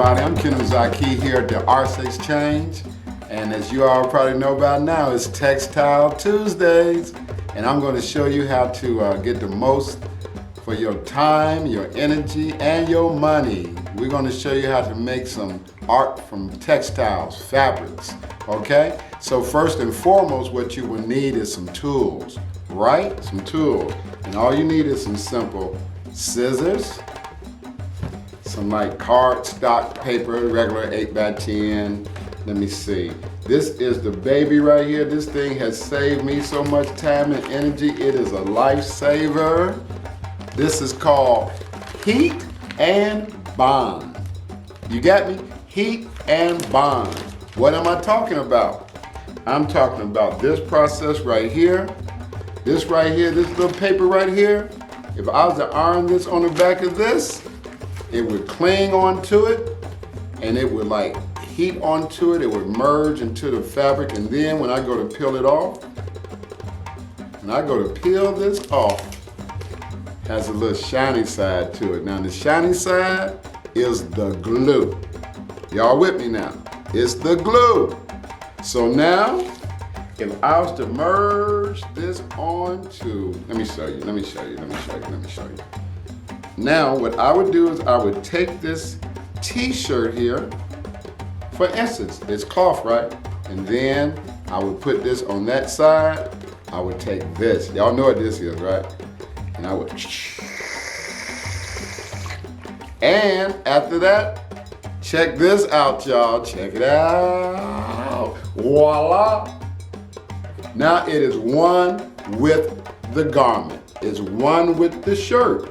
everybody. I'm Kenneth Zakee here at the ArtsXchange. And as you all probably know by now, it's Textile Tuesdays. And I'm going to show you how to get the most for your time, your energy, and your money. We're going to show you how to make some art from textiles, fabrics, okay? So first and foremost, what you will need is some tools, right? Some tools. And all you need is some simple scissors, some like card stock paper, regular 8x10. Let me see. This is the baby right here. This thing has saved me so much time and energy. It is a lifesaver. This is called heat and bond. You got me? Heat and bond. What am I talking about? I'm talking about this process right here. This right here, this little paper right here. If I was to iron this on the back of this, it would cling onto it and it would like heat onto it. It would merge into the fabric. And then when I go to peel it off, this off, has a little shiny side to it. Now the shiny side is the glue. Y'all with me now? It's the glue. So now, if I was to merge this onto, let me show you. Now, what I would do is I would take this t-shirt here, for instance, it's cloth, right? And then I would put this on that side. I would take this. Y'all know what this is, right? And I would, and after that, check this out, y'all. Check it out. Voila. Now it is one with the garment. It's one with the shirt.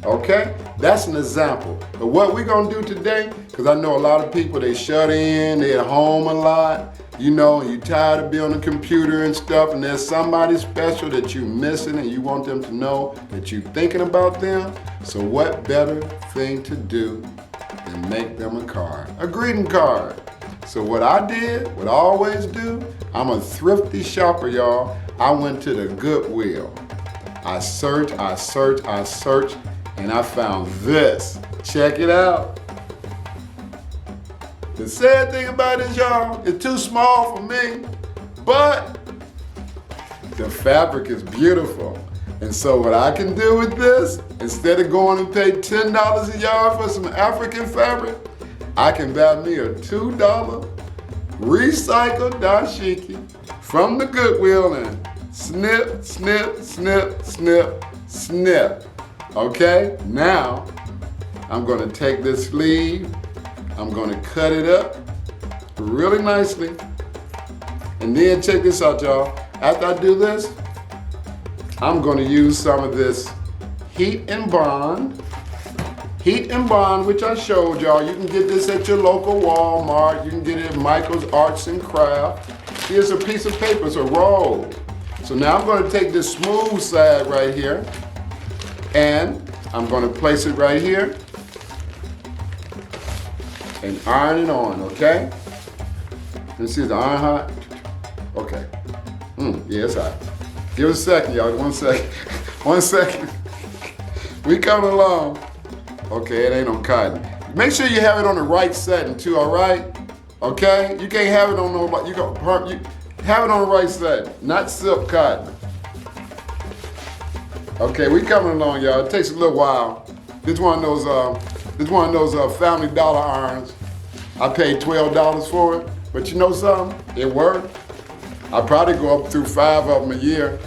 Okay? That's an example. But what we're gonna do today, because I know a lot of people, they shut in, they at home a lot, you know, and you're tired of being on the computer and stuff, and there's somebody special that you're missing and you want them to know that you're thinking about them. So what better thing to do than make them a card, a greeting card. So what I did, what I always do, I'm a thrifty shopper, y'all. I went to the Goodwill. I searched, and I found this. Check it out. The sad thing about it, y'all, it's too small for me, but the fabric is beautiful. And so what I can do with this, instead of going and pay $10 a yard for some African fabric, I can buy me a $2 recycled dashiki from the Goodwill and snip, snip, snip, snip, snip. Okay, now I'm gonna take this sleeve, I'm gonna cut it up really nicely, and then check this out, y'all. After I do this, I'm gonna use some of this heat and bond, which I showed y'all. You can get this at your local Walmart. You can get it at Michael's Arts and Craft. Here's a piece of paper, it's a roll. So now I'm gonna take this smooth side right here, and I'm gonna place it right here and iron it on, okay? Let's see, is the iron hot? Okay. Yeah, it's hot. Give it a second, y'all, 1 second. 1 second. We coming along. Okay, it ain't on cotton. Make sure you have it on the right setting too, all right? Okay? You can't have it on no, you have it on the right setting, not silk cotton. Okay, we coming along, y'all. It takes a little while. This one of those Family Dollar irons. I paid $12 for it, but you know something? It worked. I probably go up through 5 of them a year,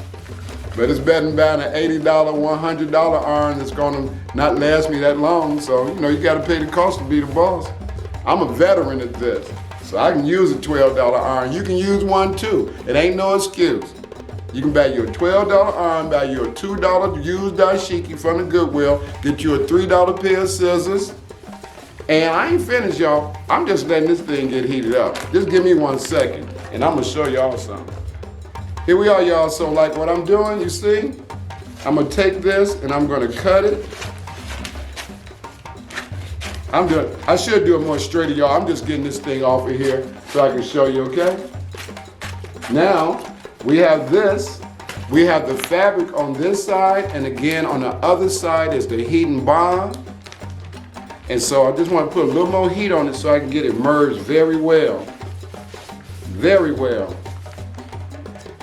but it's better than buying an $80, $100 iron that's gonna not last me that long. So you know you gotta pay the cost to be the boss. I'm a veteran at this, so I can use a $12 iron. You can use one too. It ain't no excuse. You can buy you a $12 iron, buy you a $2 used dashiki from the Goodwill, get you a $3 pair of scissors. And I ain't finished, y'all. I'm just letting this thing get heated up. Just give me 1 second, and I'm gonna show y'all something. Here we are, y'all. So like what I'm doing, you see? I'm gonna take this and I'm gonna cut it. I should do it more straighter, y'all. I'm just getting this thing off of here so I can show you, okay? Now, we have this. We have the fabric on this side, and again on the other side is the heat and bond. And so I just want to put a little more heat on it so I can get it merged very well. Very well.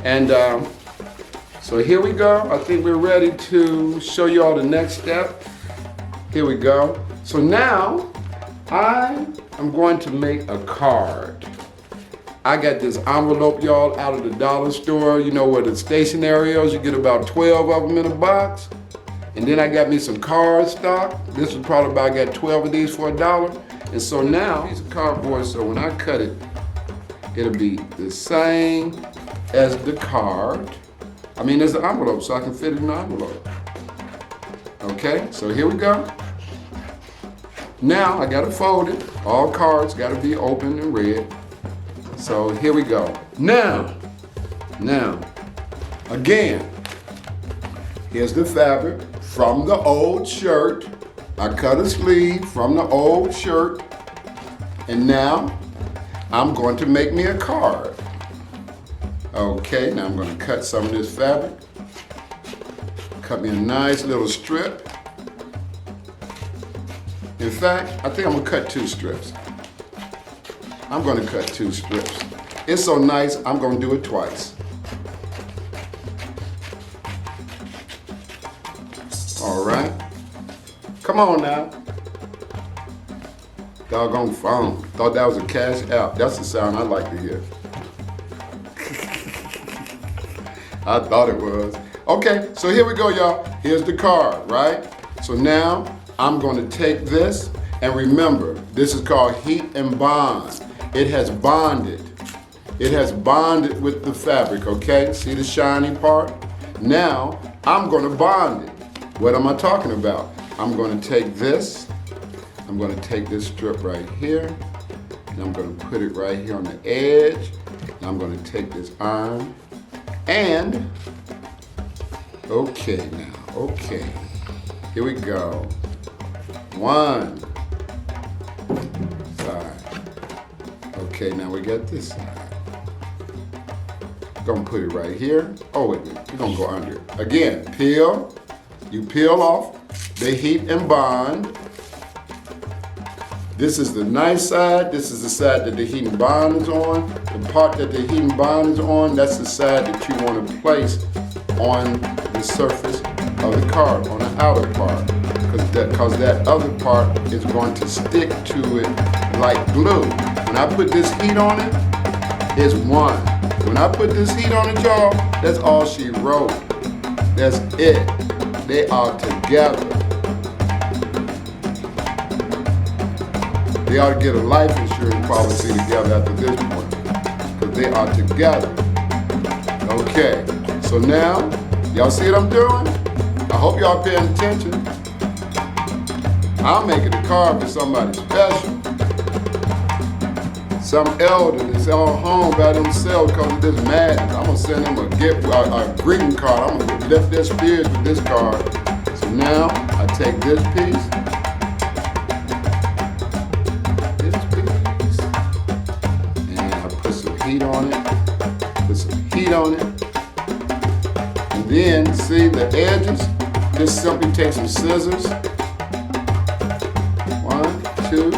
And so here we go. I think we're ready to show you all the next step. Here we go. So now I am going to make a card. I got this envelope, y'all, out of the dollar store. You know where the stationery is? You get about 12 of them in a box. And then I got me some card stock. This was probably about, I got 12 of these for $1. And so now, piece of cardboard, so when I cut it, it'll be the same as the card. I mean, there's an envelope, so I can fit it in the envelope. Okay, so here we go. Now, I gotta fold it. All cards gotta be open and read. So here we go. Now, again, here's the fabric from the old shirt. I cut a sleeve from the old shirt. And now, I'm going to make me a card. Okay, now I'm going to cut some of this fabric. Cut me a nice little strip. In fact, I think I'm going to cut 2 strips. I'm going to cut 2 strips. It's so nice, I'm going to do it twice. All right. Come on now. Doggone phone. Thought that was a cash out. That's the sound I like to hear. I thought it was. Okay, so here we go, y'all. Here's the card, right? So now I'm going to take this, and remember, this is called heat and bond. It has bonded. It has bonded with the fabric, okay? See the shiny part? Now, I'm going to bond it. What am I talking about? I'm going to take this. I'm going to take this strip right here, and I'm going to put it right here on the edge. And I'm going to take this arm, and, okay now, okay. Here we go. 1 side. Okay, now we got this side. Gonna put it right here. Oh, wait a minute, we're gonna go under it. Again, peel. You peel off the heat and bond. This is the nice side. This is the side that the heat and bond is on. The part that the heat and bond is on, that's the side that you want to place on the surface of the card, on the outer part. Because that other part is going to stick to it like glue. When I put this heat on it, it's 1. When I put this heat on it, y'all, that's all she wrote. That's it. They are together. They ought to get a life insurance policy together after this point, because they are together. Okay, so now, y'all see what I'm doing? I hope y'all paying attention. I'm making a card for somebody special. Some elder that's all home by themselves because of this madness. I'm gonna send them a greeting card. I'm gonna lift their spirits with this card. So now, I take this piece. Heat on it, put some heat on it, and then see the edges, just simply take some scissors, 1, 2,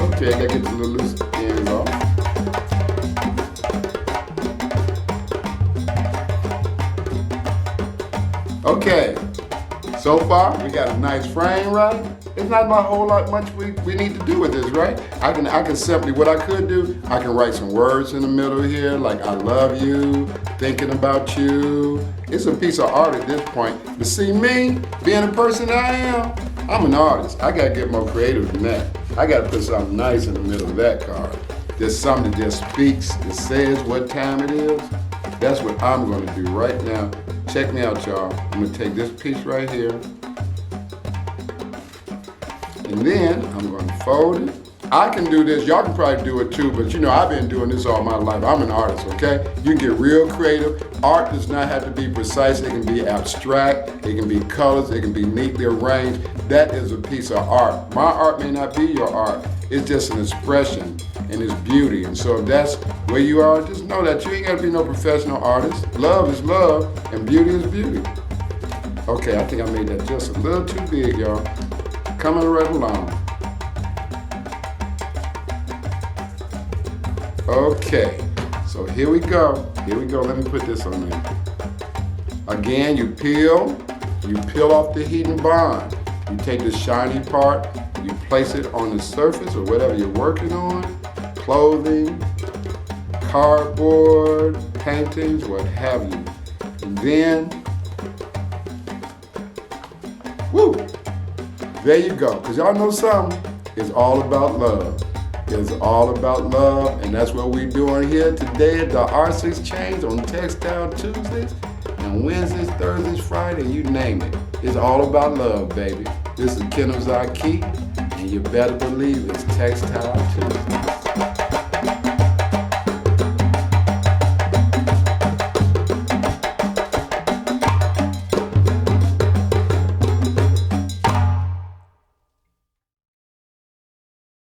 okay, that gets a little loose ends off. Okay, so far we got a nice frame, right? It's not a whole lot much we need to do with this, right? I can simply, what I could do, I can write some words in the middle here, like I love you, thinking about you. It's a piece of art at this point. But see me, being the person I am, I'm an artist. I gotta get more creative than that. I gotta put something nice in the middle of that card. There's something that just speaks, that says what time it is. That's what I'm gonna do right now. Check me out, y'all. I'm gonna take this piece right here, and then I'm gonna fold it, I can do this, y'all can probably do it too, but you know, I've been doing this all my life. I'm an artist, okay? You can get real creative. Art does not have to be precise. It can be abstract, it can be colors, it can be neatly arranged. That is a piece of art. My art may not be your art. It's just an expression and it's beauty. And so if that's where you are, just know that you ain't gotta be no professional artist. Love is love and beauty is beauty. Okay, I think I made that just a little too big, y'all. Coming right along. Okay, so here we go. Here we go. Let me put this on there. Again, you peel off the heat and bond. You take the shiny part, you place it on the surface or whatever you're working on, clothing, cardboard, paintings, what have you. And then, woo, there you go. Because y'all know something, it's all about love. It's all about love, and that's what we're doing here today at the ArtsXchange on Textile Tuesdays and Wednesdays, Thursdays, Friday, you name it. It's all about love, baby. This is Kenneth Zakee, and you better believe it's Textile Tuesday.